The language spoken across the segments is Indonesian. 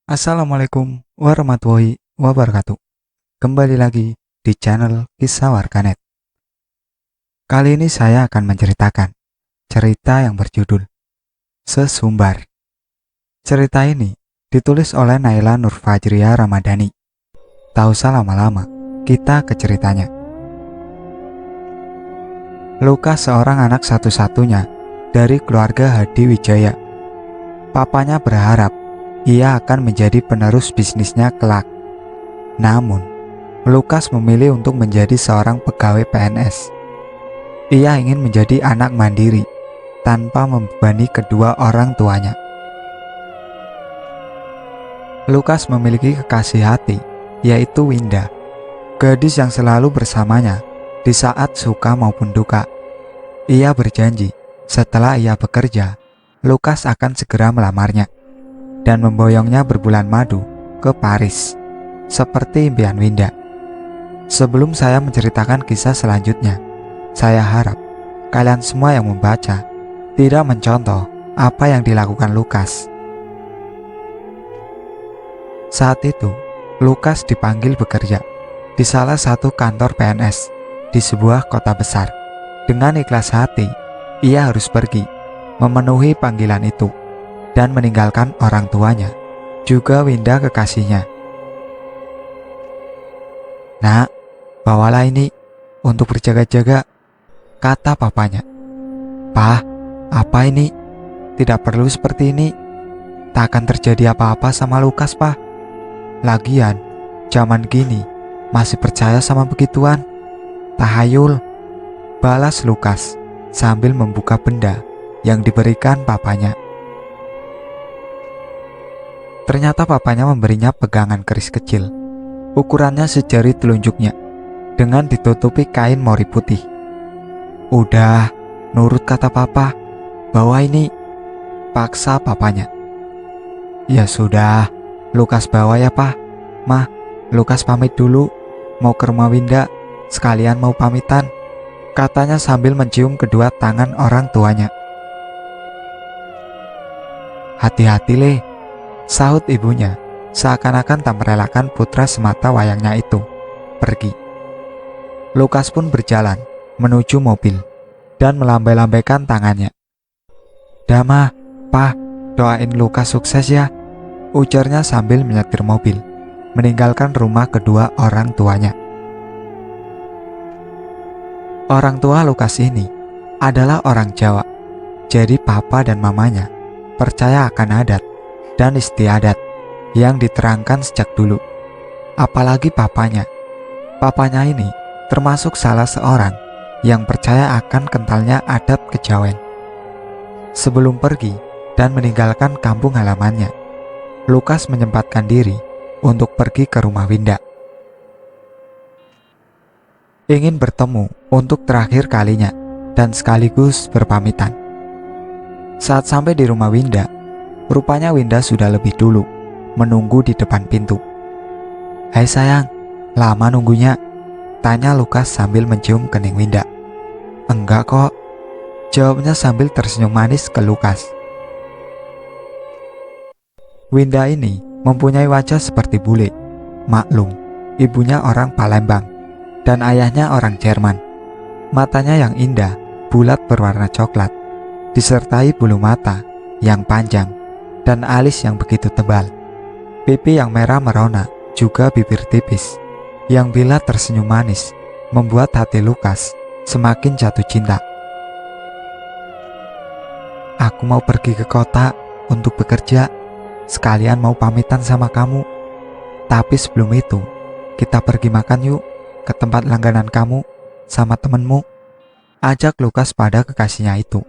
Assalamualaikum warahmatullahi wabarakatuh. Kembali lagi di channel Kisah Warganet. Kali ini saya akan menceritakan cerita yang berjudul Sesumbar. Cerita ini ditulis oleh Naila Nurfajriya Ramadhani. Tak usah lama-lama, kita ke ceritanya. Lukas seorang anak satu-satunya dari keluarga Hadi Wijaya. Papanya berharap ia akan menjadi penerus bisnisnya kelak. Namun, Lukas memilih untuk menjadi seorang pegawai PNS. Ia ingin menjadi anak mandiri tanpa membebani kedua orang tuanya. Lukas memiliki kekasih hati, yaitu Winda, gadis yang selalu bersamanya di saat suka maupun duka. Ia berjanji setelah ia bekerja, Lukas akan segera melamarnya dan memboyongnya berbulan madu ke Paris, seperti impian Winda. Sebelum saya menceritakan kisah selanjutnya, saya harap kalian semua yang membaca tidak mencontoh apa yang dilakukan Lukas. Saat itu, Lukas dipanggil bekerja di salah satu kantor PNS di sebuah kota besar. Dengan ikhlas hati, ia harus pergi memenuhi panggilan itu dan meninggalkan orang tuanya, juga Winda kekasihnya. "Nak, bawalah ini untuk berjaga-jaga," kata papanya. "Pah, apa ini? Tidak perlu seperti ini. Tak akan terjadi apa-apa sama Lukas, Pah. Lagian, zaman gini masih percaya sama begituan. Tahayul," balas Lukas sambil membuka benda yang diberikan papanya. Ternyata papanya memberinya pegangan keris kecil, ukurannya sejari telunjuknya, dengan ditutupi kain mori putih. "Udah, nurut kata papa, bawa ini," paksa papanya. "Ya sudah, Lukas bawa ya, Pak. Mah, Lukas pamit dulu, mau ke rumah Winda, sekalian mau pamitan," katanya sambil mencium kedua tangan orang tuanya. "Hati-hati, Le," sahut ibunya, seakan-akan tak merelakan putra semata wayangnya itu pergi. Lukas pun berjalan menuju mobil dan melambai-lambaikan tangannya. "Dama, Pah, doain Lukas sukses ya," ujarnya sambil menyetir mobil, meninggalkan rumah kedua orang tuanya. Orang tua Lukas ini adalah orang Jawa, jadi papa dan mamanya percaya akan adat dan istiadat yang diterangkan sejak dulu. Apalagi papanya. Papanya ini termasuk salah seorang yang percaya akan kentalnya adat kejawen. Sebelum pergi dan meninggalkan kampung halamannya, Lukas menyempatkan diri untuk pergi ke rumah Winda. Ingin bertemu untuk terakhir kalinya dan sekaligus berpamitan. Saat sampai di rumah Winda, rupanya Winda sudah lebih dulu menunggu di depan pintu. "Hai sayang, lama nunggunya?" tanya Lukas sambil mencium kening Winda. "Enggak kok," jawabnya sambil tersenyum manis ke Lukas. Winda ini mempunyai wajah seperti bule. Maklum, ibunya orang Palembang dan ayahnya orang Jerman. Matanya yang indah, bulat berwarna coklat, disertai bulu mata yang panjang dan alis yang begitu tebal. Pipi yang merah merona, juga bibir tipis yang bila tersenyum manis membuat hati Lukas semakin jatuh cinta. "Aku mau pergi ke kota untuk bekerja, sekalian mau pamitan sama kamu. Tapi sebelum itu, kita pergi makan yuk ke tempat langganan kamu sama temenmu," ajak Lukas pada kekasihnya itu.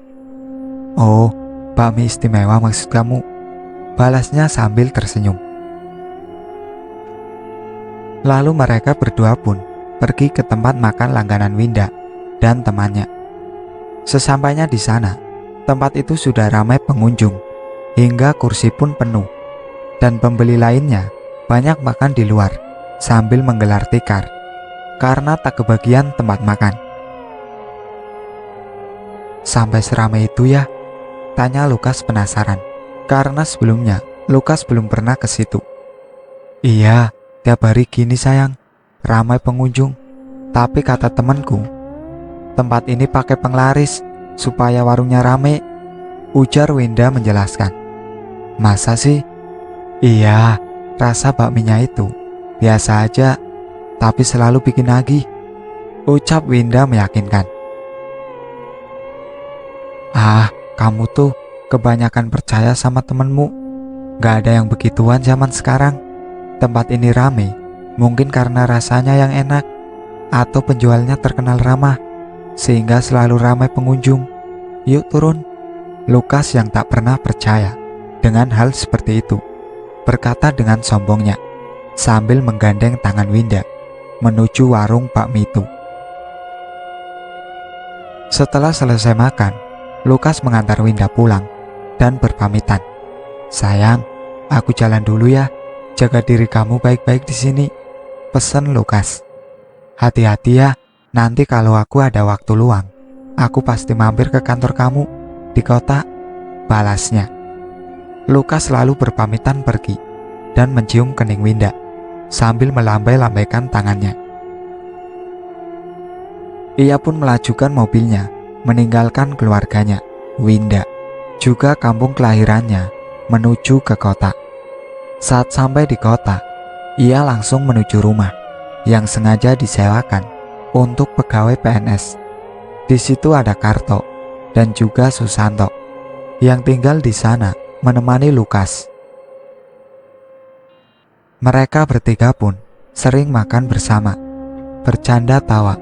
"Oh, bakmi istimewa maksud kamu," balasnya sambil tersenyum. Lalu mereka berdua pun pergi ke tempat makan langganan Winda dan temannya. Sesampainya di sana, tempat itu sudah ramai pengunjung, hingga kursi pun penuh, dan pembeli lainnya banyak makan di luar sambil menggelar tikar karena tak kebagian tempat makan. "Sampai seramai itu ya?" tanya Lukas penasaran, karena sebelumnya Lukas belum pernah ke situ. Iya, tiap hari gini sayang, ramai pengunjung. Tapi kata temanku, tempat ini pakai penglaris supaya warungnya rame, ujar Winda menjelaskan. Masa sih? Iya, rasa bakminya itu biasa aja, tapi selalu bikin nagih, ucap Winda meyakinkan. Ah, kamu tuh kebanyakan percaya sama temenmu. Gak ada yang begituan zaman sekarang. Tempat ini rame, mungkin karena rasanya yang enak, atau penjualnya terkenal ramah, sehingga selalu ramai pengunjung. Yuk turun. Lukas yang tak pernah percaya dengan hal seperti itu berkata dengan sombongnya sambil menggandeng tangan Winda menuju warung bakmi itu. Setelah selesai makan, Lukas mengantar Winda pulang dan berpamitan. Sayang, aku jalan dulu ya. Jaga diri kamu baik-baik di sini, pesan Lukas. Hati-hati ya, nanti kalau aku ada waktu luang, aku pasti mampir ke kantor kamu di kota, balasnya. Lukas lalu berpamitan pergi dan mencium kening Winda sambil melambai-lambaikan tangannya. Ia pun melajukan mobilnya, meninggalkan keluarganya, Winda, juga kampung kelahirannya, menuju ke kota. Saat sampai di kota, ia langsung menuju rumah yang sengaja disewakan untuk pegawai PNS. Di situ ada Karto dan juga Susanto yang tinggal di sana menemani Lukas. Mereka bertiga pun sering makan bersama, bercanda tawa,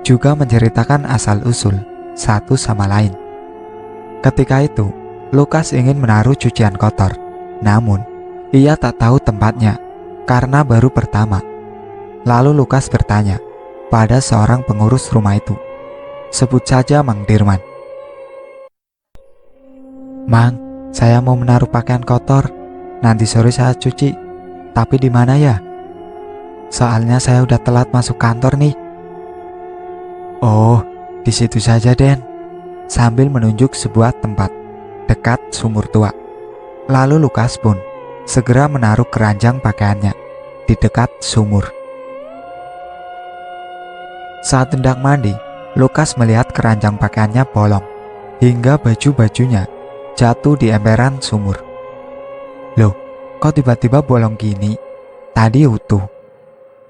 juga menceritakan asal-usul satu sama lain. Ketika itu, Lukas ingin menaruh cucian kotor, namun ia tak tahu tempatnya karena baru pertama. Lalu Lukas bertanya pada seorang pengurus rumah itu, sebut saja Mang Dirman. Mang, saya mau menaruh pakaian kotor, nanti sore saya cuci, tapi di mana ya? Soalnya saya udah telat masuk kantor nih. Oh, di situ saja Den, sambil menunjuk sebuah tempat dekat sumur tua. Lalu Lukas pun segera menaruh keranjang pakaiannya di dekat sumur. Saat hendak mandi, Lukas melihat keranjang pakaiannya bolong hingga baju-bajunya jatuh di emperan sumur. Loh, kok tiba-tiba bolong gini? Tadi utuh.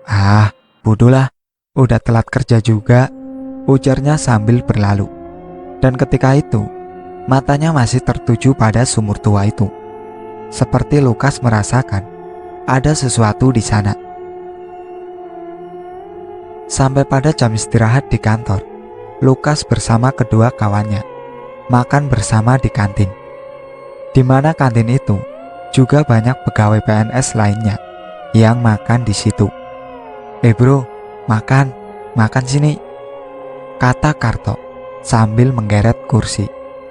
Ah, bodohlah, udah telat kerja juga, ujarnya sambil berlalu. Dan ketika itu, matanya masih tertuju pada sumur tua itu. Seperti Lukas merasakan ada sesuatu di sana. Sampai pada jam istirahat di kantor, Lukas bersama kedua kawannya makan bersama di kantin. Di mana kantin itu juga banyak pegawai PNS lainnya yang makan di situ. Bro, makan sini, kata Karto sambil menggeret kursi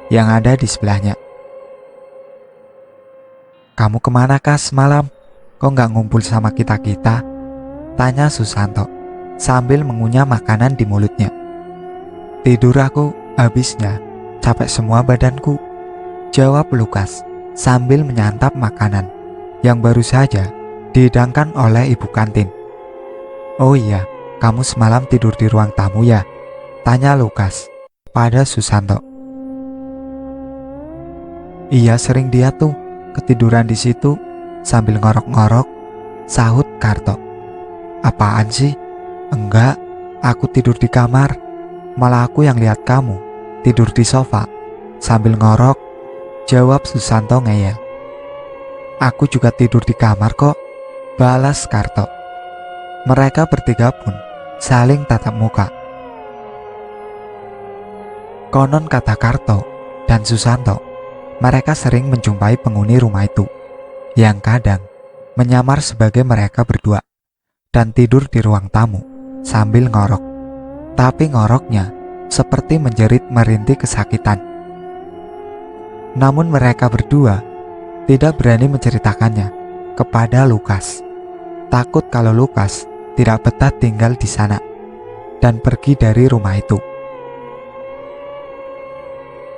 yang ada di sebelahnya. Kamu kemana Kas semalam? Kok nggak ngumpul sama kita-kita? Tanya Susanto sambil mengunyah makanan di mulutnya. Tidur aku, habisnya capek semua badanku, jawab Lukas sambil menyantap makanan yang baru saja dihidangkan oleh ibu kantin. Oh iya, kamu semalam tidur di ruang tamu ya? Tanya Lukas pada Susanto. Iya, sering dia tuh ketiduran di situ sambil ngorok-ngorok, sahut Karto. Apaan sih? Enggak, aku tidur di kamar. Malah aku yang lihat kamu tidur di sofa sambil ngorok, jawab Susanto ngeyel. Aku juga tidur di kamar kok, balas Karto. Mereka bertiga pun saling tatap muka. Konon kata Karto dan Susanto, mereka sering menjumpai penghuni rumah itu yang kadang menyamar sebagai mereka berdua dan tidur di ruang tamu sambil ngorok. Tapi ngoroknya seperti menjerit merintih kesakitan. Namun mereka berdua tidak berani menceritakannya kepada Lukas. Takut kalau Lukas tidak betah tinggal di sana dan pergi dari rumah itu.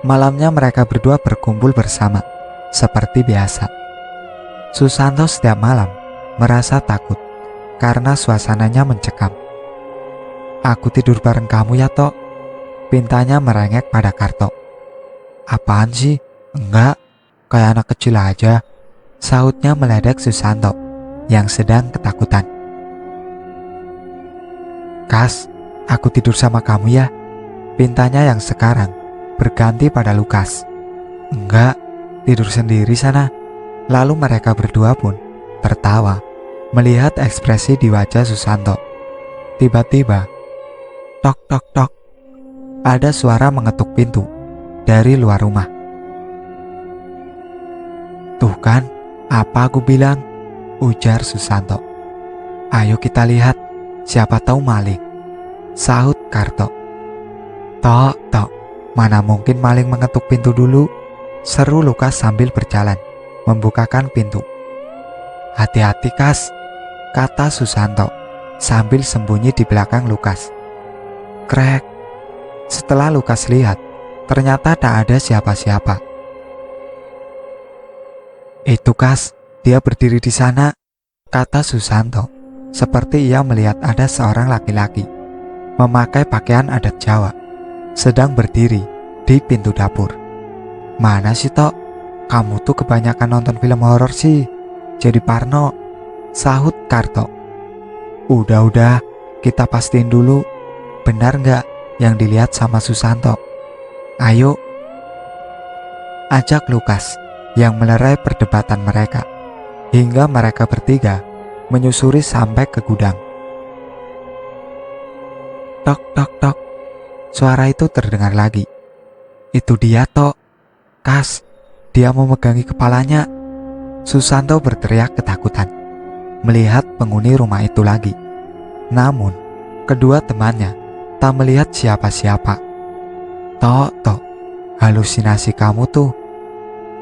Malamnya mereka berdua berkumpul bersama seperti biasa. Susanto setiap malam merasa takut karena suasananya mencekam. "Aku tidur bareng kamu ya, Tok," pintanya merengek pada Karto. "Apaan sih? Enggak, kayak anak kecil aja," sahutnya meledek Susanto yang sedang ketakutan. "Kas, aku tidur sama kamu ya," pintanya yang sekarang berganti pada Lukas. "Enggak, tidur sendiri sana." Lalu mereka berdua pun tertawa melihat ekspresi di wajah Susanto. Tiba-tiba, tok tok tok, ada suara mengetuk pintu dari luar rumah. "Tuh kan, apa aku bilang?" ujar Susanto. "Ayo kita lihat, siapa tahu maling," sahut Karto. "Tok tok, mana mungkin maling mengetuk pintu dulu," seru Lukas sambil berjalan membukakan pintu. "Hati-hati, Kas," kata Susanto sambil sembunyi di belakang Lukas. Krek. Setelah Lukas lihat, ternyata tak ada siapa-siapa. "Itu Kas, dia berdiri di sana," kata Susanto, seperti ia melihat ada seorang laki-laki memakai pakaian adat Jawa sedang berdiri di pintu dapur. "Mana sih, Tok? Kamu tuh kebanyakan nonton film horor sih, jadi parno," sahut Karto. Udah, kita pastiin dulu, benar nggak yang dilihat sama Susanto? Ayo," ajak Lukas yang melerai perdebatan mereka, hingga mereka bertiga menyusuri sampai ke gudang. Tok tok tok, suara itu terdengar lagi. "Itu dia, Tok. Kas, dia memegangi kepalanya," Susanto berteriak ketakutan melihat penghuni rumah itu lagi. Namun, kedua temannya tak melihat siapa-siapa. Tok, halusinasi kamu tuh,"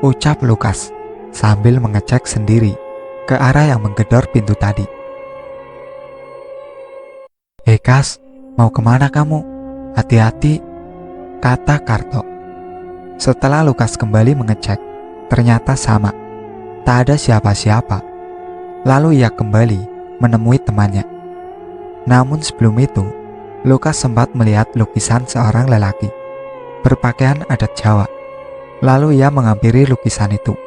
ucap Lukas sambil mengecek sendiri ke arah yang menggedor pintu tadi. Kas, mau kemana kamu? Hati-hati," kata Karto. Setelah Lukas kembali mengecek, ternyata sama, tak ada siapa-siapa. Lalu ia kembali menemui temannya. Namun sebelum itu, Lukas sempat melihat lukisan seorang lelaki berpakaian adat Jawa. Lalu ia menghampiri lukisan itu.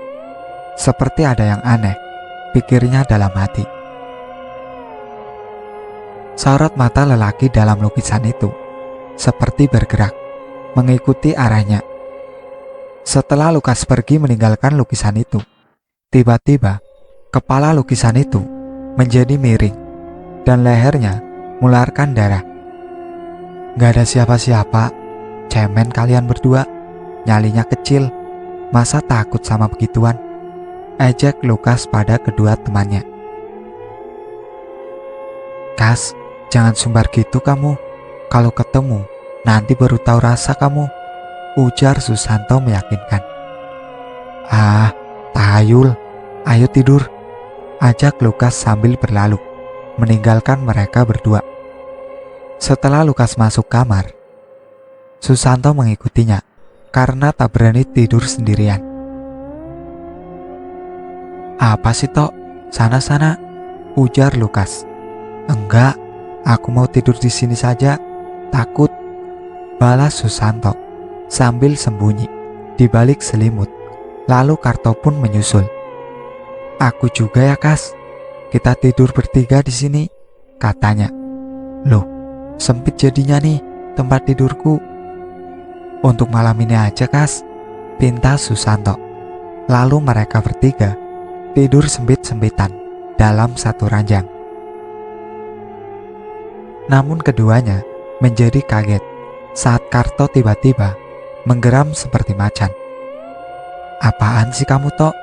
Seperti ada yang aneh, pikirnya dalam hati. Sorot mata lelaki dalam lukisan itu seperti bergerak, mengikuti arahnya. Setelah Lukas pergi meninggalkan lukisan itu, tiba-tiba kepala lukisan itu menjadi miring dan lehernya mengeluarkan darah. "Gak ada siapa-siapa, cemen kalian berdua, nyalinya kecil, masa takut sama begituan?" ejek Lukas pada kedua temannya. "Kas, jangan sumbar gitu kamu, kalau ketemu nanti baru tahu rasa kamu," ujar Susanto meyakinkan. "Ah, tahayul, ayo tidur," ajak Lukas sambil berlalu meninggalkan mereka berdua. Setelah Lukas masuk kamar, Susanto mengikutinya karena tak berani tidur sendirian. "Apa sih, Tok? Sana-sana," ujar Lukas. "Enggak, aku mau tidur di sini saja, takut," balas Susanto sambil sembunyi di balik selimut. Lalu Karto pun menyusul. "Aku juga ya, Kas. Kita tidur bertiga di sini," katanya. "Loh, sempit jadinya nih tempat tidurku." "Untuk malam ini aja, Kas," pinta Susanto. Lalu mereka bertiga tidur sempit-sempitan dalam satu ranjang. Namun keduanya menjadi kaget saat Karto tiba-tiba menggeram seperti macan. "Apaan sih kamu, Tok?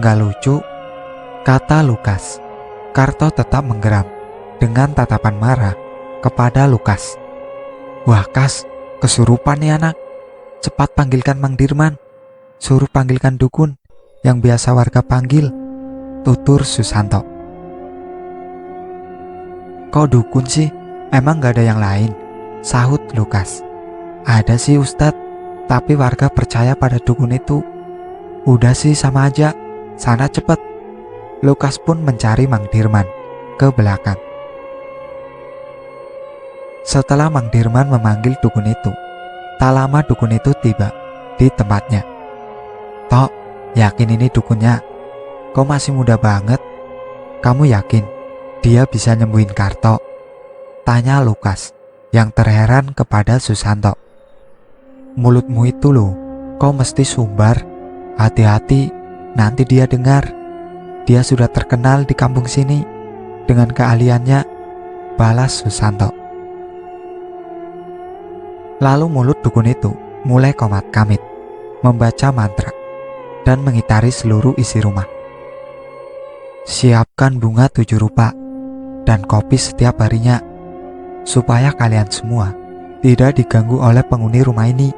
Gak lucu," kata Lukas. Karto tetap menggeram dengan tatapan marah kepada Lukas. "Wah, Kas, kesurupan nih anak. Cepat panggilkan Mang Dirman. Suruh panggilkan dukun yang biasa warga panggil," tutur Susanto. "Kok dukun sih? Emang gak ada yang lain?" sahut Lukas. "Ada sih, Ustadz, tapi warga percaya pada dukun itu." "Udah sih, sama aja. Sana cepet," Lukas pun mencari Mang Dirman ke belakang. Setelah Mang Dirman memanggil dukun itu, tak lama dukun itu tiba di tempatnya. "Tok, yakin ini dukunnya? Kau masih muda banget. Kamu yakin dia bisa nyembuhin Karto?" tanya Lukas yang terheran kepada Susanto. "Mulutmu itu loh, kau mesti sumbar. Hati-hati, nanti dia dengar. Dia sudah terkenal di kampung sini dengan keahliannya," balas Susanto. Lalu mulut dukun itu mulai komat-kamit, membaca mantra, dan mengitari seluruh isi rumah. "Siapkan bunga 7 rupa dan kopi setiap harinya, supaya kalian semua tidak diganggu oleh penghuni rumah ini,"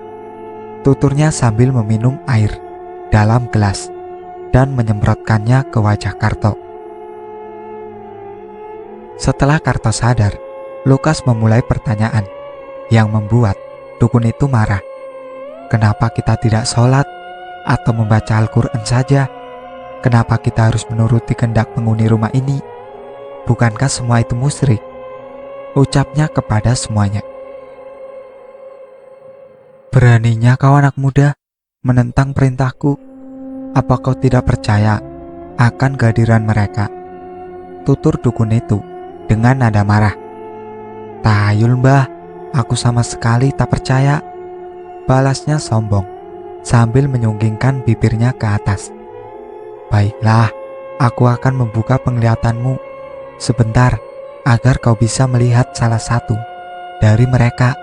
tuturnya sambil meminum air dalam gelas dan menyemprotkannya ke wajah Karto. Setelah Karto sadar, Lukas memulai pertanyaan yang membuat dukun itu marah. "Kenapa kita tidak sholat atau membaca Al-Quran saja? Kenapa kita harus menuruti kehendak penghuni rumah ini? Bukankah semua itu musyrik?" ucapnya kepada semuanya. "Beraninya kau anak muda menentang perintahku? Apa kau tidak percaya akan kehadiran mereka?" tutur dukun itu dengan nada marah. "Tahayul mbah, aku sama sekali tak percaya," balasnya sombong sambil menyunggingkan bibirnya ke atas. "Baiklah, aku akan membuka penglihatanmu sebentar agar kau bisa melihat salah satu dari mereka,"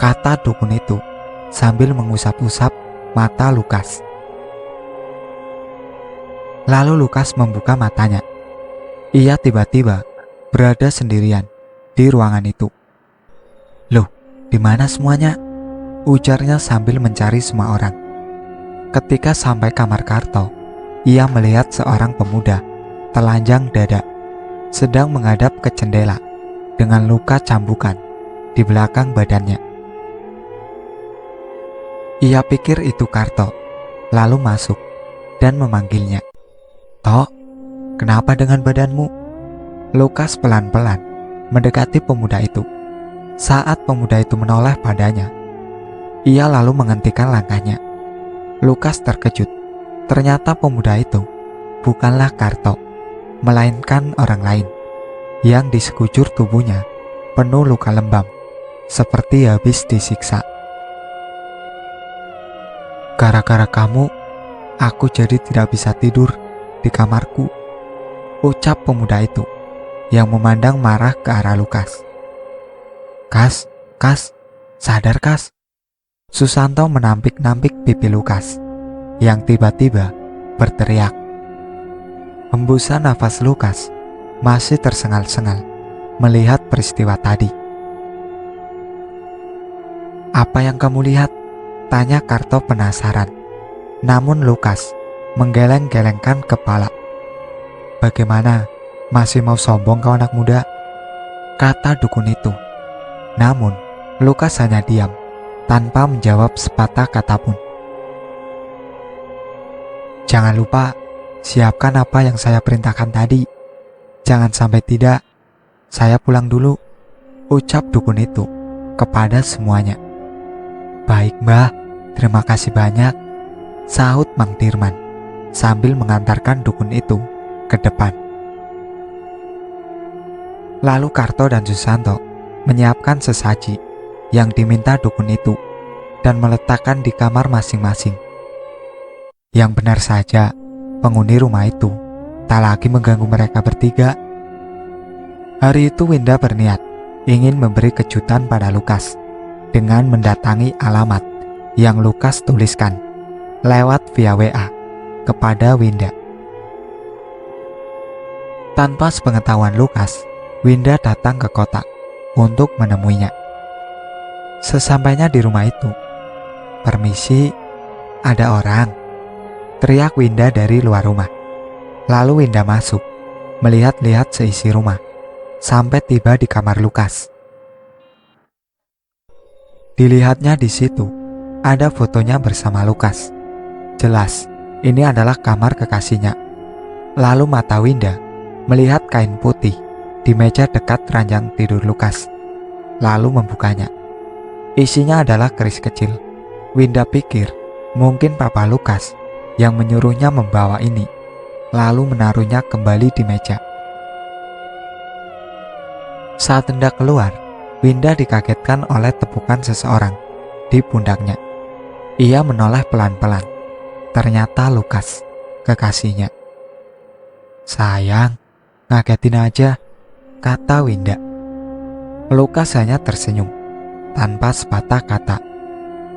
kata dukun itu sambil mengusap-usap mata Lukas. Lalu Lukas membuka matanya. Ia tiba-tiba berada sendirian di ruangan itu. "Loh, di mana semuanya?" ujarnya sambil mencari semua orang. Ketika sampai kamar Karto, ia melihat seorang pemuda telanjang dada sedang menghadap ke jendela dengan luka cambukan di belakang badannya. Ia pikir itu Karto, lalu masuk dan memanggilnya. "Tok, kenapa dengan badanmu?" Lukas pelan-pelan mendekati pemuda itu. Saat pemuda itu menoleh padanya, ia lalu menghentikan langkahnya. Lukas terkejut. Ternyata pemuda itu bukanlah Karto, melainkan orang lain yang di sekujur tubuhnya penuh luka lebam, seperti habis disiksa. "Gara-gara kamu, aku jadi tidak bisa tidur di kamarku," ucap pemuda itu yang memandang marah ke arah Lukas. Kas, sadar Kas." Susanto menampik-nampik pipi Lukas yang tiba-tiba berteriak. Hembusan nafas Lukas masih tersengal-sengal melihat peristiwa tadi. "Apa yang kamu lihat?" tanya Karto penasaran. Namun Lukas menggeleng-gelengkan kepala. "Bagaimana? Masih mau sombong kau anak muda?" kata dukun itu. Namun Lukas hanya diam tanpa menjawab sepatah kata pun. "Jangan lupa, siapkan apa yang saya perintahkan tadi. Jangan sampai tidak. Saya pulang dulu," ucap dukun itu kepada semuanya. "Baik mbah, terima kasih banyak," sahut Mang Dirman sambil mengantarkan dukun itu ke depan. Lalu Karto dan Susanto menyiapkan sesaji yang diminta dukun itu dan meletakkan di kamar masing-masing. Yang benar saja, penghuni rumah itu tak lagi mengganggu mereka bertiga. Hari itu Winda berniat ingin memberi kejutan pada Lukas dengan mendatangi alamat yang Lukas tuliskan lewat via WA kepada Winda. Tanpa sepengetahuan Lukas, Winda datang ke kota untuk menemuinya. Sesampainya di rumah itu, "Permisi, ada orang," teriak Winda dari luar rumah. Lalu Winda masuk, melihat-lihat seisi rumah, sampai tiba di kamar Lukas. Dilihatnya di situ, ada fotonya bersama Lukas. Jelas, ini adalah kamar kekasihnya. Lalu mata Winda melihat kain putih di meja dekat ranjang tidur Lukas, lalu membukanya. Isinya adalah keris kecil. Winda pikir mungkin Papa Lukas yang menyuruhnya membawa ini, lalu menaruhnya kembali di meja. Saat hendak keluar, Winda dikagetkan oleh tepukan seseorang di pundaknya. Ia menoleh pelan-pelan. Ternyata Lukas, kekasihnya. "Sayang, ngagetin aja," kata Winda. Lukas hanya tersenyum, tanpa sepatah kata,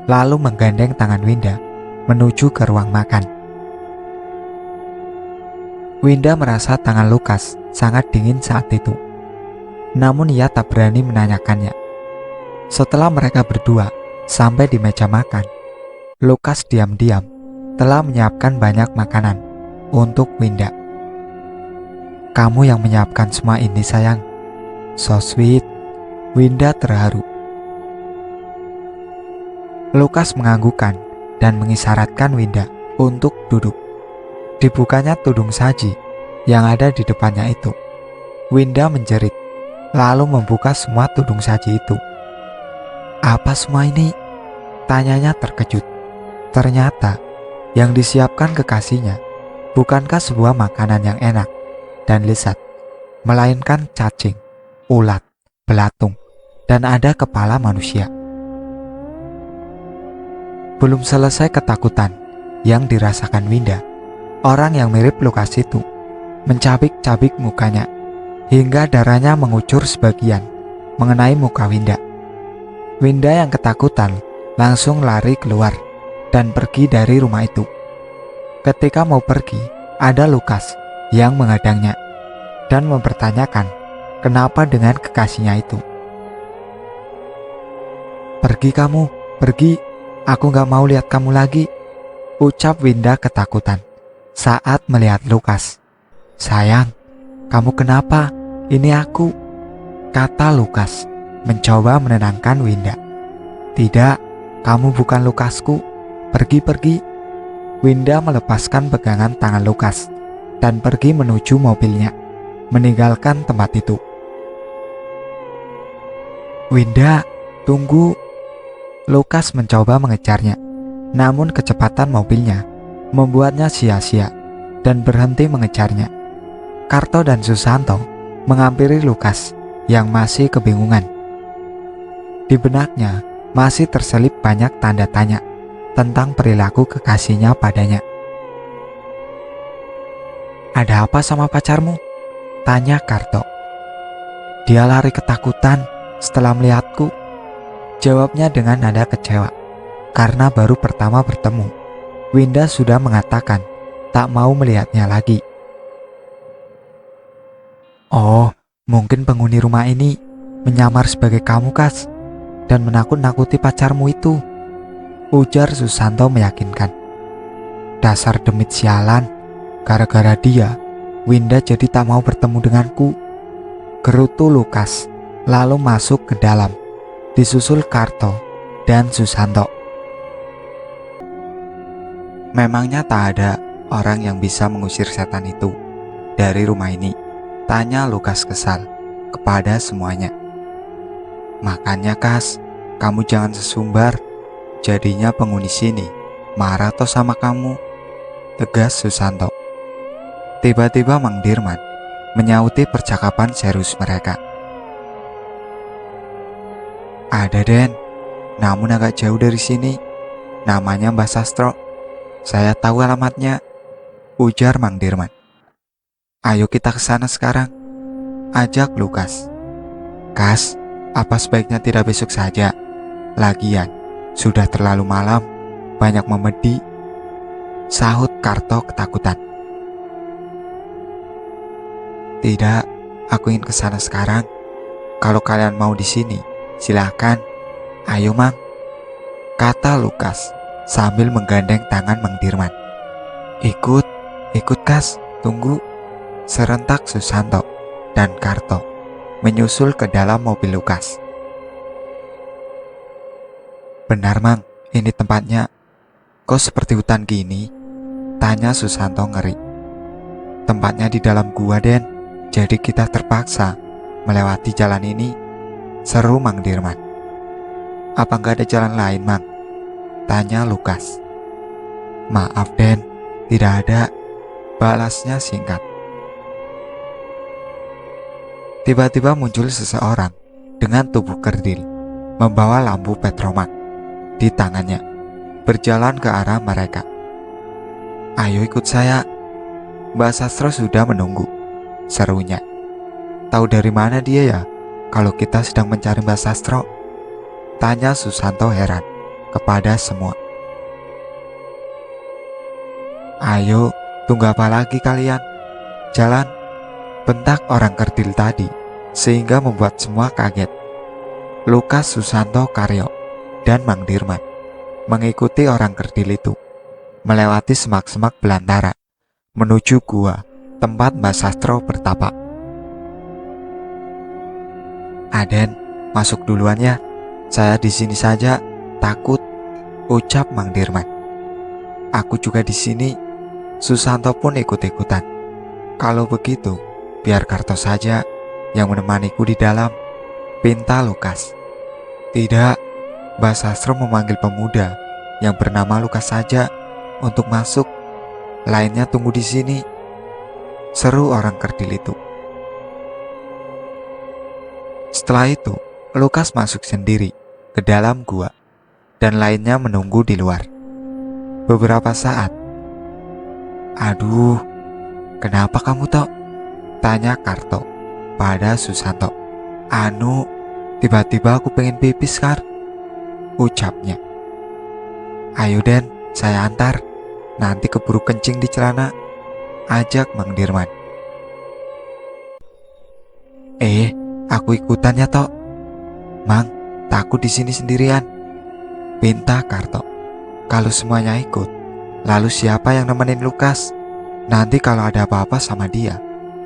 lalu menggandeng tangan Winda menuju ke ruang makan. Winda merasa tangan Lukas sangat dingin saat itu. Namun ia tak berani menanyakannya. Setelah mereka berdua sampai di meja makan, Lukas diam-diam telah menyiapkan banyak makanan untuk Winda. "Kamu yang menyiapkan semua ini, sayang. So sweet." Winda terharu. Lukas menganggukkan dan mengisyaratkan Winda untuk duduk. Dibukanya tudung saji yang ada di depannya itu. Winda menjerit, lalu membuka semua tudung saji itu. "Apa semua ini?" tanyanya terkejut. Ternyata yang disiapkan kekasihnya bukankah sebuah makanan yang enak dan lezat, melainkan cacing, ulat, belatung, dan ada kepala manusia. Belum selesai ketakutan yang dirasakan Winda, orang yang mirip Lukas itu mencabik-cabik mukanya hingga darahnya mengucur sebagian mengenai muka Winda. Winda yang ketakutan langsung lari keluar dan pergi dari rumah itu. Ketika mau pergi, ada Lukas yang menghadangnya dan mempertanyakan kenapa dengan kekasihnya itu. "Pergi kamu, pergi, aku gak mau lihat kamu lagi," ucap Winda ketakutan saat melihat Lukas. "Sayang, kamu kenapa? Ini aku," kata Lukas mencoba menenangkan Winda. "Tidak, kamu bukan Lukasku. Pergi." Winda melepaskan pegangan tangan Lukas dan pergi menuju mobilnya, meninggalkan tempat itu. "Winda, tunggu." Lukas mencoba mengejarnya, namun kecepatan mobilnya membuatnya sia-sia dan berhenti mengejarnya. Karto dan Susanto menghampiri Lukas yang masih kebingungan. Di benaknya masih terselip banyak tanda tanya tentang perilaku kekasihnya padanya. "Ada apa sama pacarmu?" tanya Karto. "Dia lari ketakutan setelah melihatku," jawabnya dengan nada kecewa. Karena baru pertama bertemu, Winda sudah mengatakan tak mau melihatnya lagi. "Oh, mungkin penghuni rumah ini menyamar sebagai kamu, Kas, dan menakut-nakuti pacarmu itu," ujar Susanto meyakinkan. "Dasar demit sialan, gara-gara dia, Winda jadi tak mau bertemu denganku," gerutu Lukas, lalu masuk ke dalam, disusul Karto dan Susanto. "Memangnya tak ada orang yang bisa mengusir setan itu dari rumah ini?" tanya Lukas kesal kepada semuanya. "Makanya, Kas, kamu jangan sesumbar, jadinya penghuni sini marah toh sama kamu," tegas Susanto. Tiba-tiba Mang Dirman menyauti percakapan serius mereka. "Ada, Den, namun agak jauh dari sini. Namanya Mbah Sastro. Saya tahu alamatnya," ujar Mang Dirman. "Ayo kita ke sana sekarang," ajak Lukas. "Kas, apa sebaiknya tidak besok saja? Lagian, sudah terlalu malam, banyak memedi," sahut Karto ketakutan. "Tidak, aku ingin ke sana sekarang. Kalau kalian mau di sini, silakan. Ayo, Mang," kata Lukas sambil menggandeng tangan Mang Dirman. Ikut, Kas, tunggu," serentak Susanto dan Karto menyusul ke dalam mobil Lukas. "Benar, Mang, ini tempatnya. Kok seperti hutan gini?" tanya Susanto ngeri. Tempatnya di dalam gua, Den. Jadi kita terpaksa melewati jalan ini, seru Mang Dirman. Apa nggak ada jalan lain, Mang? Tanya Lukas. Maaf, Den, tidak ada, balasnya singkat. Tiba-tiba muncul seseorang dengan tubuh kerdil, membawa lampu petromak di tangannya, berjalan ke arah mereka. Ayo ikut saya, Mbak Sastro sudah menunggu, serunya. Tahu dari mana dia ya, kalau kita sedang mencari Mbak Sastro? Tanya Susanto heran kepada semua. Ayo, tunggu apa lagi kalian? Jalan, bentak orang kerdil tadi, sehingga membuat semua kaget. Lukas, Susanto, Karyo, dan Mang Dirman mengikuti orang kerdil itu, melewati semak-semak belantara, menuju gua tempat Mbak Sastro bertapa. Aden, masuk duluan ya. Saya di sini saja, takut, ucap Mang Dirman. Aku juga di sini. Susanto pun ikut-ikutan. Kalau begitu, biar Karto saja yang menemaniku di dalam, pinta Lukas. Tidak, Mbak Sastro memanggil pemuda yang bernama Lukas saja untuk masuk. Lainnya tunggu di sini, seru orang kerdil itu. Setelah itu, Lukas masuk sendiri ke dalam gua dan lainnya menunggu di luar. Beberapa saat, aduh, kenapa kamu Tok? Tanya Karto pada Susanto. Anu, tiba-tiba aku pengen pipis, Kar, ucapnya. Ayo Den, saya antar. Nanti keburu kencing di celana, ajak Mang Dirman. Aku ikutan ya Tok. Mang, takut di sini sendirian, pinta Karto. Kalau semuanya ikut, lalu siapa yang nemenin Lukas? Nanti kalau ada apa-apa sama dia,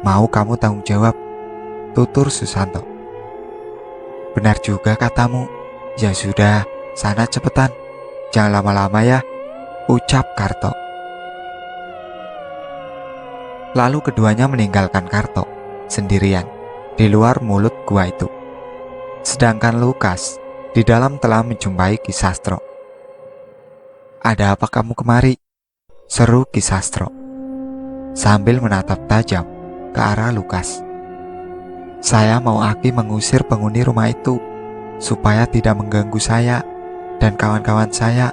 mau kamu tanggung jawab, tutur Susanto. Benar juga katamu. Ya sudah, sana cepetan, jangan lama-lama ya, ucap Karto. Lalu keduanya meninggalkan Karto sendirian di luar mulut gua itu. Sedangkan Lukas di dalam telah menjumpai Ki Sastro. Ada apa kamu kemari? Seru Ki Sastro sambil menatap tajam ke arah Lukas. Saya mau Aki mengusir penghuni rumah itu supaya tidak mengganggu saya dan kawan-kawan saya,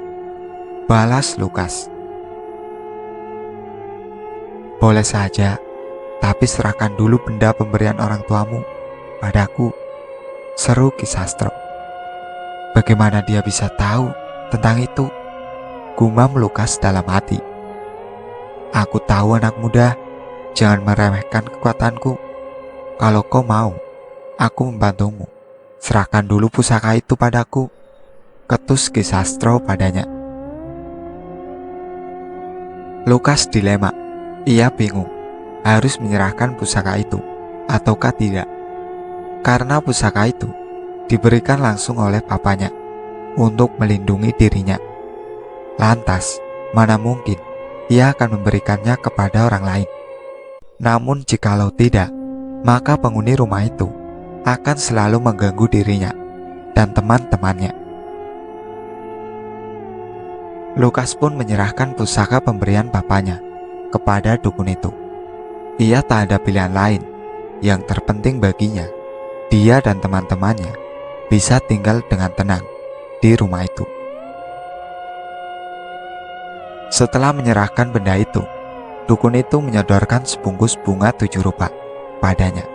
balas Lukas. Boleh saja, tapi serahkan dulu benda pemberian orang tuamu padaku, seru Ki Sastro. Bagaimana dia bisa tahu tentang itu? Gumam Lukas dalam hati. Aku tahu anak muda, jangan meremehkan kekuatanku. Kalau kau mau, aku membantumu. Serahkan dulu pusaka itu padaku, ketus Ki Sastro padanya. Lukas dilema. Ia bingung harus menyerahkan pusaka itu ataukah tidak, karena pusaka itu diberikan langsung oleh papanya untuk melindungi dirinya. Lantas, mana mungkin ia akan memberikannya kepada orang lain. Namun jikalau tidak, maka penghuni rumah itu akan selalu mengganggu dirinya dan teman-temannya. Lukas pun menyerahkan pusaka pemberian bapaknya kepada dukun itu. Ia tak ada pilihan lain. Yang terpenting baginya, dia dan teman-temannya bisa tinggal dengan tenang di rumah itu. Setelah menyerahkan benda itu, dukun itu menyodorkan sebungkus bunga 7 rupa padanya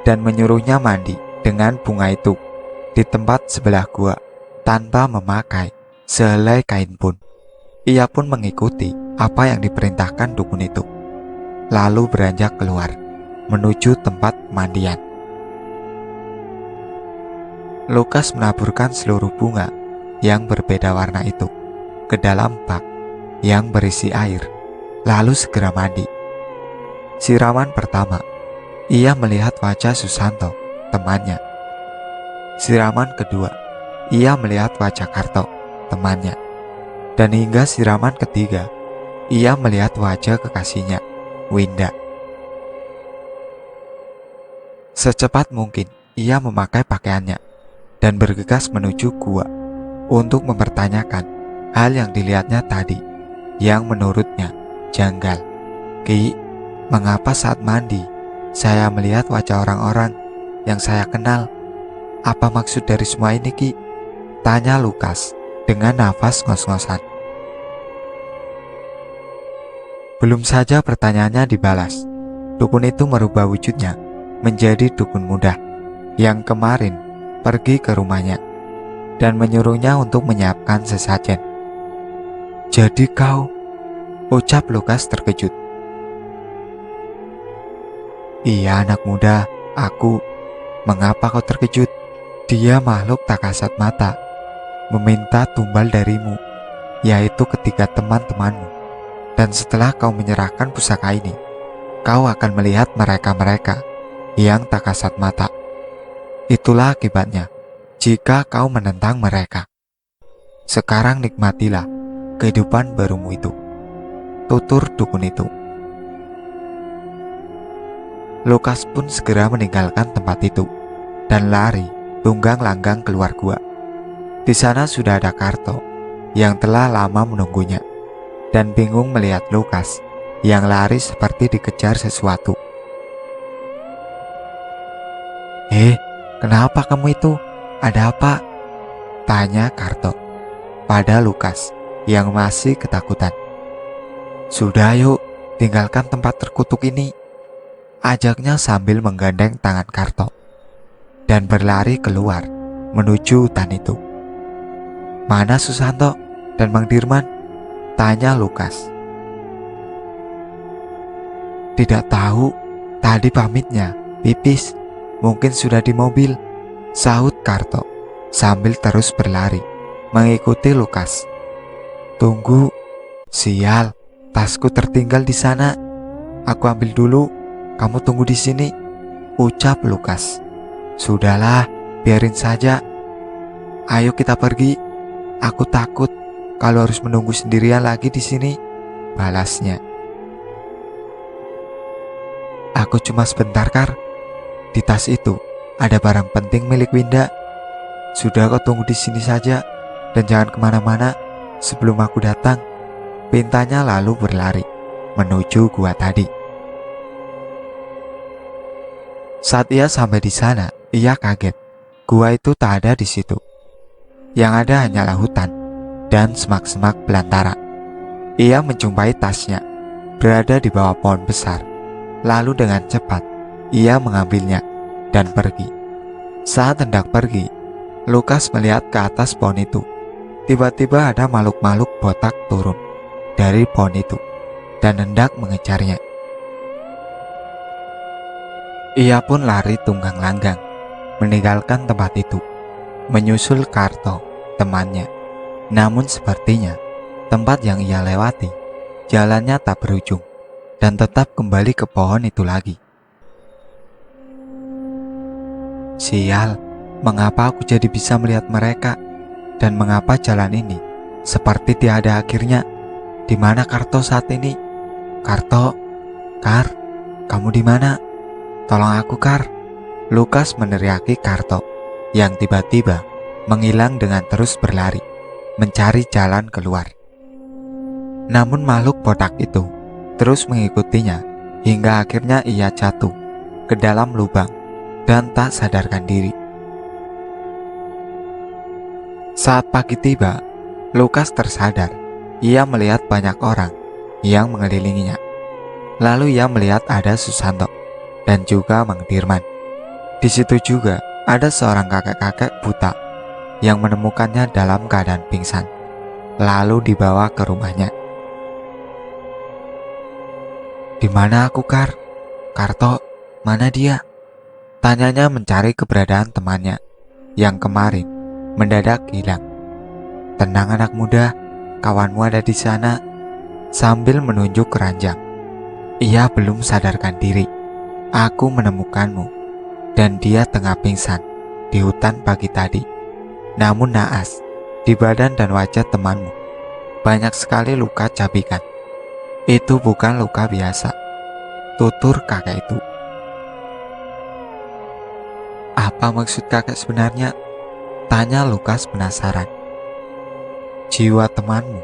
dan menyuruhnya mandi dengan bunga itu di tempat sebelah gua tanpa memakai sehelai kain pun. Ia pun mengikuti apa yang diperintahkan dukun itu, lalu beranjak keluar menuju tempat mandian. Lukas menaburkan seluruh bunga yang berbeda warna itu ke dalam bak yang berisi air, lalu segera mandi. Siraman pertama, ia melihat wajah Susanto, temannya. Siraman kedua, ia melihat wajah Karto, temannya. Dan hingga siraman ketiga, ia melihat wajah kekasihnya, Winda. Secepat mungkin ia memakai pakaiannya dan bergegas menuju gua untuk mempertanyakan hal yang dilihatnya tadi yang menurutnya janggal. Ki, mengapa saat mandi saya melihat wajah orang-orang yang saya kenal? Apa maksud dari semua ini, Ki? Tanya Lukas dengan nafas ngos-ngosan. Belum saja pertanyaannya dibalas, dukun itu merubah wujudnya menjadi dukun muda yang kemarin pergi ke rumahnya dan menyuruhnya untuk menyiapkan sesajen. Jadi kau, ucap Lukas terkejut. Iya anak muda, aku. Mengapa kau terkejut? Dia makhluk tak kasat mata, meminta tumbal darimu, yaitu ketiga teman-temanmu. Dan setelah kau menyerahkan pusaka ini, kau akan melihat mereka-mereka yang tak kasat mata. Itulah akibatnya jika kau menentang mereka. Sekarang nikmatilah kehidupan barumu itu, tutur dukun itu. Lukas pun segera meninggalkan tempat itu dan lari tunggang-langgang keluar gua. Di sana sudah ada Karto yang telah lama menunggunya dan bingung melihat Lukas yang lari seperti dikejar sesuatu. Kenapa kamu itu? Ada apa? Tanya Karto pada Lukas yang masih ketakutan. Sudah yuk, tinggalkan tempat terkutuk ini, ajaknya sambil menggandeng tangan Karto dan berlari keluar menuju hutan itu. Mana Susanto dan Mang Dirman? Tanya Lukas. Tidak tahu, tadi pamitnya pipis, mungkin sudah di mobil, sahut Karto sambil terus berlari mengikuti Lukas. Tunggu, sial, tasku tertinggal di sana. Aku ambil dulu, kamu tunggu di sini, ucap Lukas. Sudahlah, biarin saja. Ayo kita pergi. Aku takut kalau harus menunggu sendirian lagi di sini, balasnya. Aku cuma sebentar, Kar. Di tas itu ada barang penting milik Winda. Sudah kau tunggu di sini saja dan jangan kemana-mana sebelum aku datang, pintanya lalu berlari menuju gua tadi. Saat ia sampai di sana, ia kaget. Gua itu tak ada di situ. Yang ada hanyalah hutan dan semak-semak belantara. Ia menjumpai tasnya berada di bawah pohon besar. Lalu dengan cepat ia mengambilnya dan pergi. Saat hendak pergi, Lukas melihat ke atas pohon itu. Tiba-tiba ada makhluk-makhluk botak turun dari pohon itu dan hendak mengejarnya. Ia pun lari tunggang-langgang meninggalkan tempat itu, menyusul Karto, temannya. Namun sepertinya tempat yang ia lewati jalannya tak berujung dan tetap kembali ke pohon itu lagi. Sial, mengapa aku jadi bisa melihat mereka? Dan mengapa jalan ini seperti tiada akhirnya? Di mana Karto saat ini? Karto, Kar, kamu di mana? Tolong aku, Kar. Lukas meneriaki Karto yang tiba-tiba menghilang dengan terus berlari mencari jalan keluar. Namun makhluk botak itu terus mengikutinya hingga akhirnya ia jatuh ke dalam lubang dan tak sadarkan diri. Saat pagi tiba, Lukas tersadar. Ia melihat banyak orang yang mengelilinginya. Lalu ia melihat ada Susanto dan juga Mang Dirman. Di situ juga ada seorang kakek-kakek buta yang menemukannya dalam keadaan pingsan, lalu dibawa ke rumahnya. Di mana aku, Kar? Karto, mana dia? Tanyanya mencari keberadaan temannya yang kemarin mendadak hilang. Tenang anak muda, kawanmu ada di sana, sambil menunjuk keranjang. Ia belum sadarkan diri. Aku menemukanmu dan dia tengah pingsan di hutan pagi tadi. Namun naas, di badan dan wajah temanmu banyak sekali luka cabikan. Itu bukan luka biasa, tutur kakek itu. Apa maksud kakek sebenarnya? Tanya Lukas penasaran. Jiwa temanmu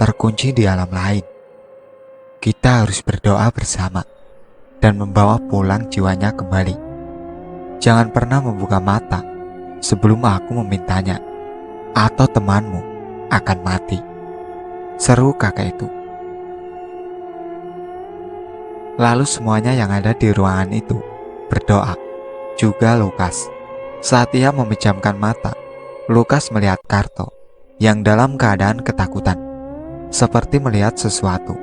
terkunci di alam lain. Kita harus berdoa bersama dan membawa pulang jiwanya kembali. Jangan pernah membuka mata sebelum aku memintanya, atau temanmu akan mati. Seru kakek itu. Lalu semuanya yang ada di ruangan itu berdoa, juga Lukas. Saat ia memejamkan mata, Lukas melihat Karto yang dalam keadaan ketakutan, seperti melihat sesuatu.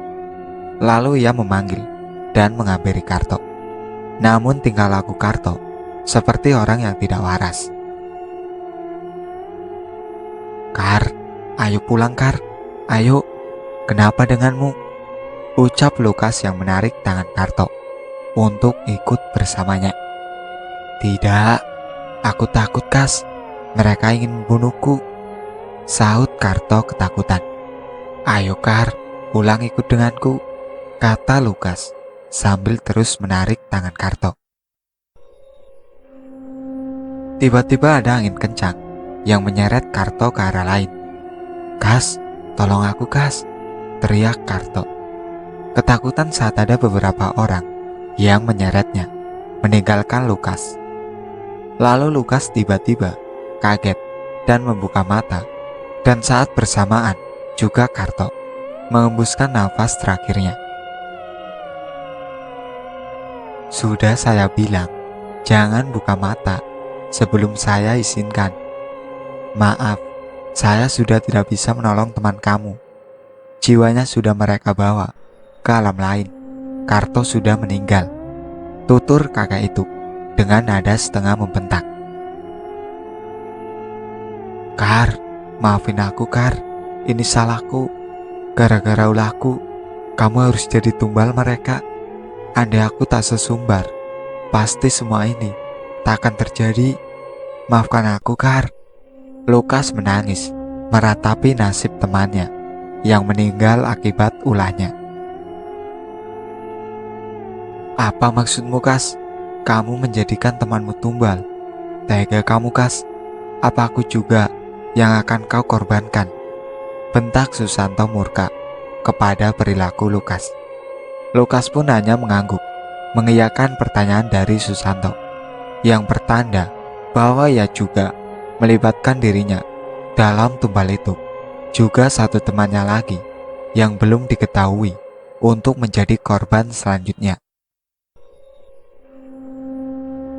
Lalu ia memanggil dan menghampiri Karto. Namun tingkah laku Karto seperti orang yang tidak waras. Kar, ayo pulang Kar, ayo, kenapa denganmu? Ucap Lukas yang menarik tangan Karto untuk ikut bersamanya. Tidak, aku takut Kas, mereka ingin membunuhku, sahut Karto ketakutan. Ayo Kar, pulang ikut denganku, kata Lukas sambil terus menarik tangan Karto. Tiba-tiba ada angin kencang yang menyeret Karto ke arah lain. Kas, tolong aku Kas, teriak Karto. Ketakutan saat ada beberapa orang yang menyeretnya, meninggalkan Lukas. Lalu Lukas tiba-tiba kaget dan membuka mata, dan saat bersamaan juga Karto mengembuskan nafas terakhirnya. Sudah saya bilang, jangan buka mata sebelum saya izinkan. Maaf, saya sudah tidak bisa menolong teman kamu. Jiwanya sudah mereka bawa ke alam lain. Karto sudah meninggal, tutur kakak itu dengan nada setengah membentak. Kar, maafin aku Kar, ini salahku. Gara-gara ulahku, kamu harus jadi tumbal mereka. Andai aku tak sesumbar, pasti semua ini tak akan terjadi. Maafkan aku Kar. Lukas menangis meratapi nasib temannya yang meninggal akibat ulahnya. Apa maksudmu Kas? Kamu menjadikan temanmu tumbal. Tega kamu Kas. Apa aku juga yang akan kau korbankan? Bentak Susanto murka kepada perilaku Lukas. Lukas pun hanya mengangguk, mengiyakan pertanyaan dari Susanto, yang pertanda bahwa ia juga melibatkan dirinya dalam tumbal itu. Juga satu temannya lagi yang belum diketahui untuk menjadi korban selanjutnya.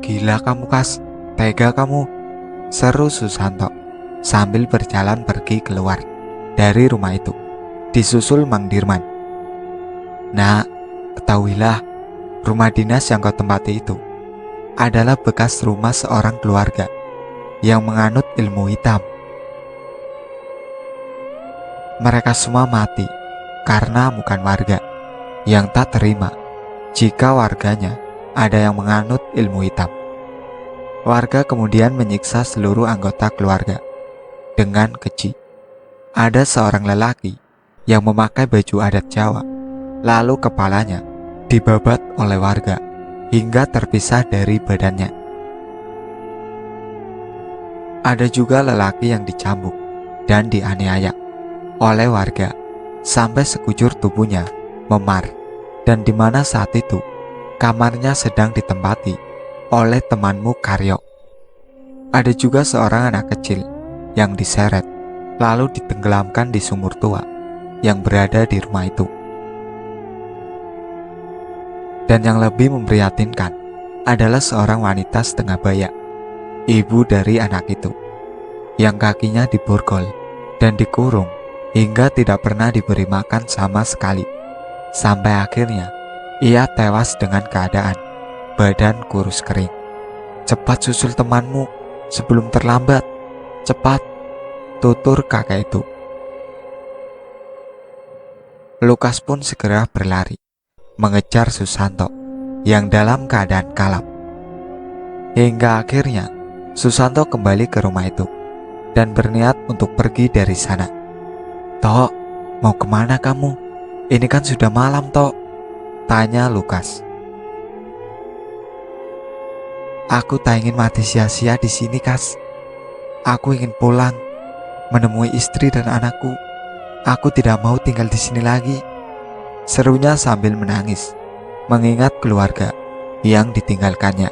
Gila kamu Kas, tega kamu, seru Susanto sambil berjalan pergi keluar dari rumah itu, disusul Mang Dirman. Nah, ketahuilah, rumah dinas yang kau tempati itu adalah bekas rumah seorang keluarga yang menganut ilmu hitam. Mereka semua mati karena bukan warga yang tak terima jika warganya ada yang menganut ilmu hitam. Warga kemudian menyiksa seluruh anggota keluarga dengan keji. Ada seorang lelaki yang memakai baju adat Jawa, lalu kepalanya dibabat oleh warga hingga terpisah dari badannya. Ada juga lelaki yang dicambuk dan dianiaya oleh warga sampai sekujur tubuhnya memar, dan di mana saat itu kamarnya sedang ditempati oleh temanmu Karyo. Ada juga seorang anak kecil yang diseret lalu ditenggelamkan di sumur tua yang berada di rumah itu. Dan yang lebih memprihatinkan adalah seorang wanita setengah baya, ibu dari anak itu, yang kakinya diborgol dan dikurung hingga tidak pernah diberi makan sama sekali, sampai akhirnya ia tewas dengan keadaan badan kurus kering. Cepat susul temanmu sebelum terlambat, cepat, tutur kakek itu. Lukas pun segera berlari mengejar Susanto yang dalam keadaan kalap. Hingga akhirnya Susanto kembali ke rumah itu dan berniat untuk pergi dari sana. Tok, mau kemana kamu? Ini kan sudah malam, Tok, tanya Lukas. Aku tak ingin mati sia-sia di sini, Kas. Aku ingin pulang, menemui istri dan anakku. Aku tidak mau tinggal di sini lagi. Serunya sambil menangis, mengingat keluarga yang ditinggalkannya.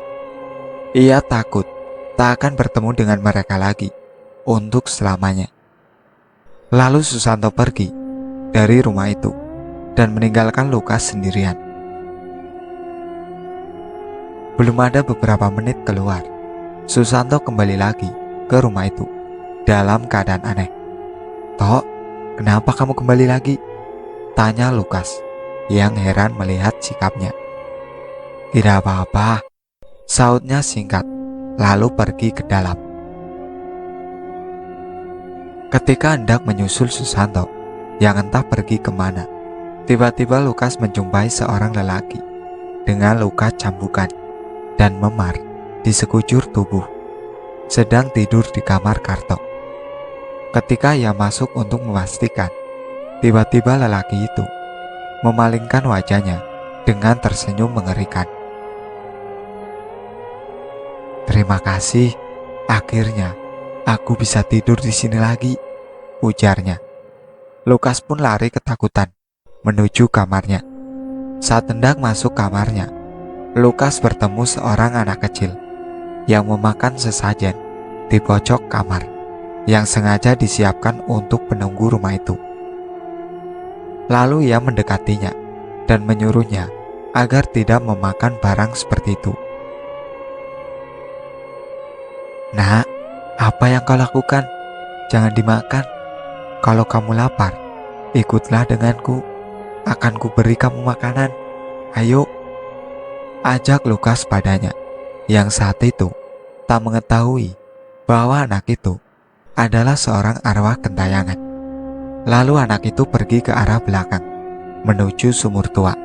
Ia takut tak akan bertemu dengan mereka lagi untuk selamanya. Lalu Susanto pergi dari rumah itu dan meninggalkan Lukas sendirian. Belum ada beberapa menit keluar, Susanto kembali lagi ke rumah itu dalam keadaan aneh. "Tok, kenapa kamu kembali lagi?" tanya Lukas yang heran melihat sikapnya. "Tidak apa-apa," sautnya singkat, lalu pergi ke dalam. Ketika hendak menyusul Susanto yang entah pergi kemana, tiba-tiba Lukas menjumpai seorang lelaki dengan luka cambukan dan memar di sekujur tubuh, sedang tidur di kamar Karto. Ketika ia masuk untuk memastikan, tiba-tiba lelaki itu memalingkan wajahnya dengan tersenyum mengerikan. "Terima kasih, akhirnya aku bisa tidur di sini lagi," ujarnya. Lukas pun lari ketakutan menuju kamarnya. Saat hendak masuk kamarnya, Lukas bertemu seorang anak kecil yang memakan sesajen di pojok kamar yang sengaja disiapkan untuk penunggu rumah itu. Lalu ia mendekatinya dan menyuruhnya agar tidak memakan barang seperti itu. "Nak, apa yang kau lakukan? Jangan dimakan. Kalau kamu lapar, ikutlah denganku. Akan kuberi kamu makanan. Ayo," ajak Lukas padanya, yang saat itu tak mengetahui bahwa anak itu adalah seorang arwah gentayangan. Lalu anak itu pergi ke arah belakang, menuju sumur tua.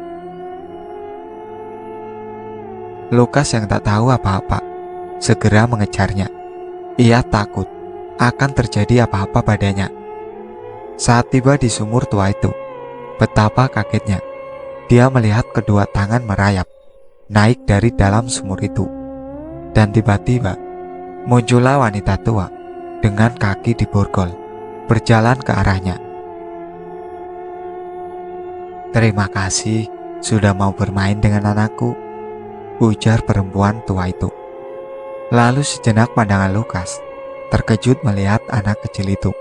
Lukas yang tak tahu apa-apa segera mengejarnya. Ia takut akan terjadi apa-apa padanya. Saat tiba di sumur tua itu, betapa kagetnya dia melihat kedua tangan merayap naik dari dalam sumur itu. Dan tiba-tiba muncullah wanita tua dengan kaki diborgol berjalan ke arahnya. "Terima kasih sudah mau bermain dengan anakku," ujar perempuan tua itu. Lalu sejenak pandangan Lukas terkejut melihat anak kecil itu.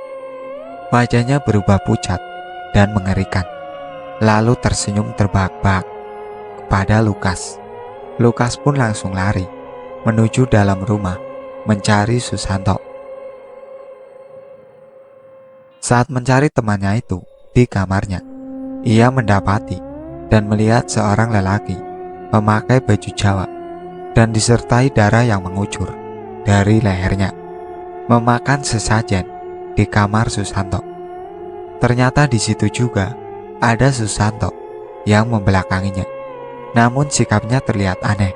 Wajahnya berubah pucat dan mengerikan, lalu tersenyum terbahak-bahak kepada Lukas. Lukas pun langsung lari menuju dalam rumah mencari Susanto. Saat mencari temannya itu di kamarnya, ia mendapati dan melihat seorang lelaki memakai baju Jawa dan disertai darah yang mengucur dari lehernya, memakan sesajen di kamar Susanto. Ternyata di situ juga ada Susanto yang membelakanginya, namun sikapnya terlihat aneh.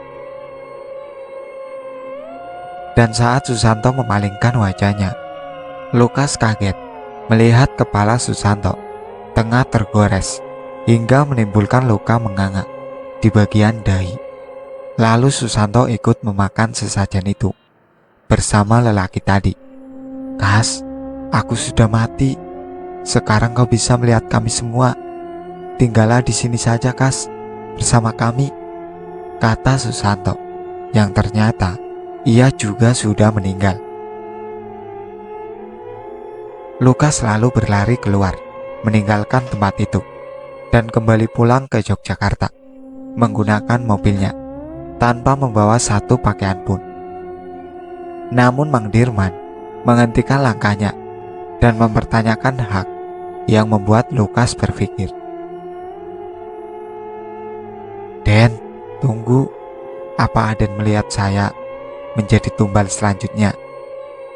Dan saat Susanto memalingkan wajahnya, Lukas kaget melihat kepala Susanto tengah tergores hingga menimbulkan luka menganga di bagian dahi. Lalu Susanto ikut memakan sesajen itu bersama lelaki tadi. "Kas, aku sudah mati. Sekarang kau bisa melihat kami semua. Tinggallah di sini saja, Kas, bersama kami," kata Susanto, yang ternyata ia juga sudah meninggal. Lukas lalu berlari keluar, meninggalkan tempat itu, dan kembali pulang ke Yogyakarta menggunakan mobilnya, tanpa membawa satu pakaian pun. Namun Mang Dirman menghentikan langkahnya dan mempertanyakan hak yang membuat Lukas berpikir. "Den, tunggu. Apa Aden melihat saya menjadi tumbal selanjutnya?"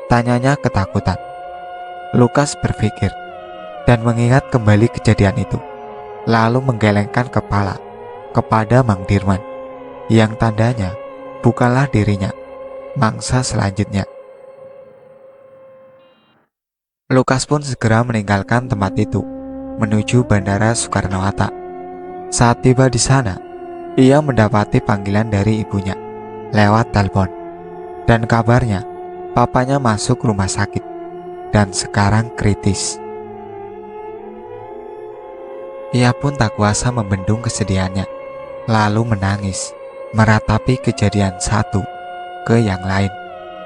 tanyanya ketakutan. Lukas berpikir dan mengingat kembali kejadian itu, lalu menggelengkan kepala kepada Mang Dirman, yang tandanya bukanlah dirinya mangsa selanjutnya. Lukas pun segera meninggalkan tempat itu menuju Bandara Soekarno-Hatta. Saat tiba di sana, ia mendapati panggilan dari ibunya lewat telepon. Dan kabarnya, papanya masuk rumah sakit dan sekarang kritis. Ia pun tak kuasa membendung kesedihannya, lalu menangis, meratapi kejadian satu ke yang lain,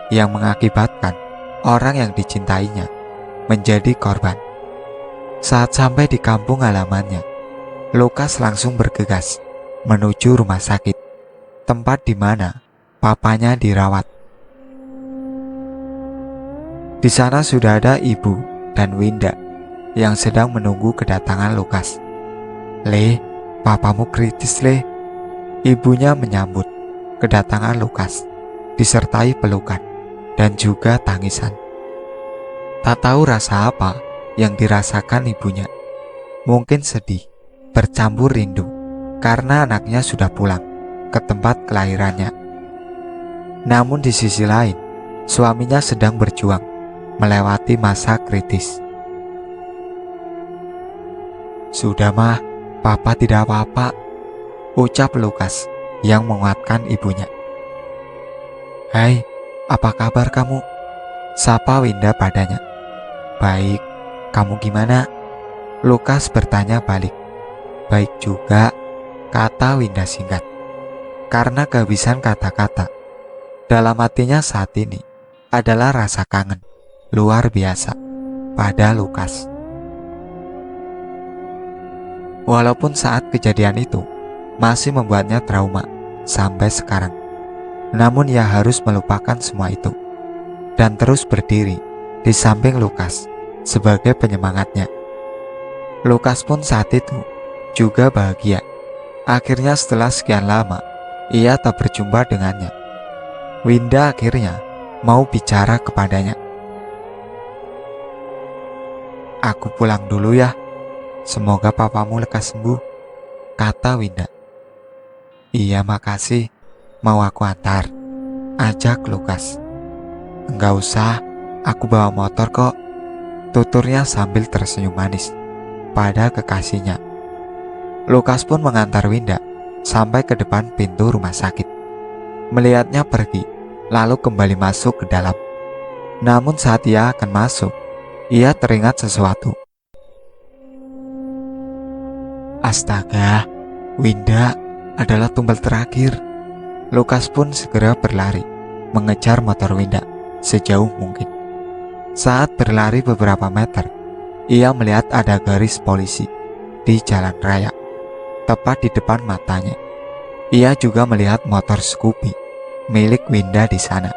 yang mengakibatkan orang yang dicintainya menjadi korban. Saat sampai di kampung halamannya, Lukas langsung bergegas menuju rumah sakit, tempat di mana papanya dirawat. Di sana sudah ada ibu dan Winda yang sedang menunggu kedatangan Lukas. "Le, papamu kritis, Le." Ibunya menyambut kedatangan Lukas, disertai pelukan dan juga tangisan. Tak tahu rasa apa yang dirasakan ibunya. Mungkin sedih, bercampur rindu, karena anaknya sudah pulang ke tempat kelahirannya. Namun di sisi lain, suaminya sedang berjuang melewati masa kritis. "Sudah mah, papa tidak apa-apa," ucap Lukas yang menguatkan ibunya. "Hai, apa kabar kamu?" sapa Winda padanya. "Baik, kamu gimana?" Lukas bertanya balik. "Baik juga," kata Winda singkat. Karena kehabisan kata-kata, dalam hatinya saat ini adalah rasa kangen luar biasa pada Lukas. Walaupun saat kejadian itu masih membuatnya trauma sampai sekarang, namun ia harus melupakan semua itu dan terus berdiri di samping Lukas sebagai penyemangatnya. Lukas pun saat itu juga bahagia. Akhirnya setelah sekian lama, ia tak berjumpa dengannya. Winda akhirnya mau bicara kepadanya. "Aku pulang dulu ya. Semoga papamu lekas sembuh," kata Winda. "Iya, makasih. Mau aku antar?" ajak Lukas. "Enggak usah, aku bawa motor kok," tuturnya sambil tersenyum manis pada kekasihnya. Lukas pun mengantar Winda sampai ke depan pintu rumah sakit. Melihatnya pergi, lalu kembali masuk ke dalam. Namun saat ia akan masuk, ia teringat sesuatu. Astaga, Winda adalah tumbal terakhir. Lukas pun segera berlari, mengejar motor Winda sejauh mungkin. Saat berlari beberapa meter, ia melihat ada garis polisi di jalan raya, tepat di depan matanya. Ia juga melihat motor Scoopy milik Winda di sana.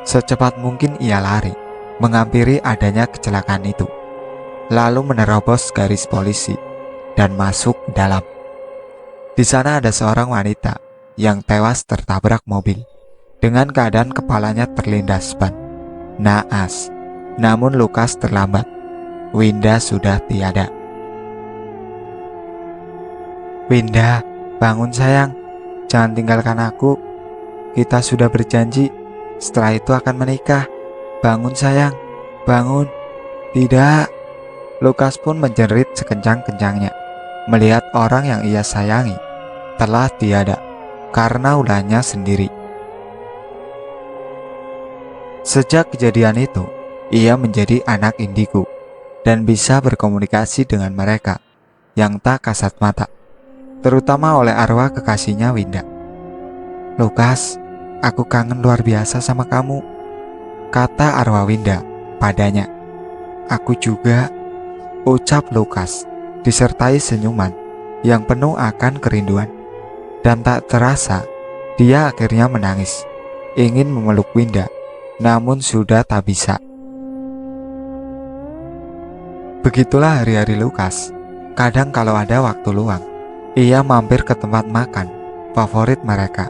Secepat mungkin ia lari, menghampiri adanya kecelakaan itu, lalu menerobos garis polisi dan masuk ke dalam. Di sana ada seorang wanita yang tewas tertabrak mobil dengan keadaan kepalanya terlindas ban. Naas, namun Lukas terlambat. Winda sudah tiada. "Winda, bangun sayang. Jangan tinggalkan aku. Kita sudah berjanji setelah itu akan menikah. Bangun sayang, bangun." "Tidak." Lukas pun menjerit sekencang-kencangnya melihat orang yang ia sayangi telah tiada karena ulahnya sendiri. Sejak kejadian itu, ia menjadi anak indigo dan bisa berkomunikasi dengan mereka yang tak kasat mata, terutama oleh arwah kekasihnya Winda. "Lukas, aku kangen luar biasa sama kamu," kata arwah Winda padanya. "Aku juga," ucap Lukas disertai senyuman yang penuh akan kerinduan. Dan tak terasa, dia akhirnya menangis, ingin memeluk Winda, namun sudah tak bisa. Begitulah hari-hari Lukas. Kadang kalau ada waktu luang, ia mampir ke tempat makan favorit mereka,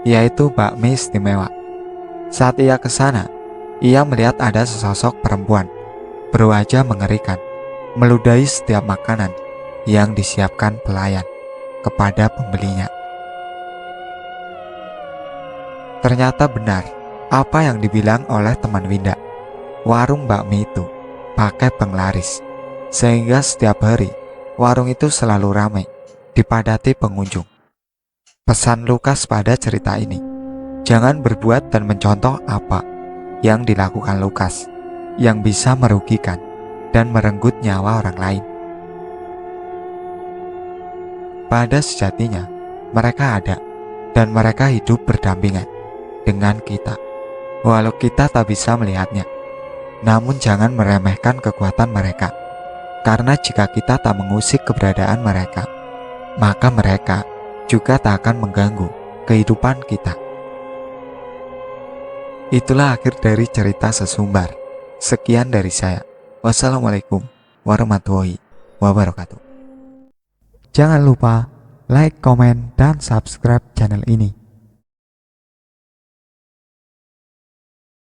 yaitu bakmi istimewa. Saat ia ke sana, ia melihat ada sesosok perempuan berwajah mengerikan, meludahi setiap makanan yang disiapkan pelayan kepada pembelinya. Ternyata benar apa yang dibilang oleh teman Winda. Warung bakmi itu pakai penglaris, sehingga setiap hari warung itu selalu ramai, dipadati pengunjung. Pesan Lukas pada cerita ini, jangan berbuat dan mencontoh apa yang dilakukan Lukas yang bisa merugikan dan merenggut nyawa orang lain. Pada sejatinya, mereka ada dan mereka hidup berdampingan dengan kita, walau kita tak bisa melihatnya. Namun jangan meremehkan kekuatan mereka, karena jika kita tak mengusik keberadaan mereka, maka mereka juga tak akan mengganggu kehidupan kita. Itulah akhir dari cerita sesumbar. Sekian dari saya. Wassalamualaikum warahmatullahi wabarakatuh. Jangan lupa like, komen, dan subscribe channel ini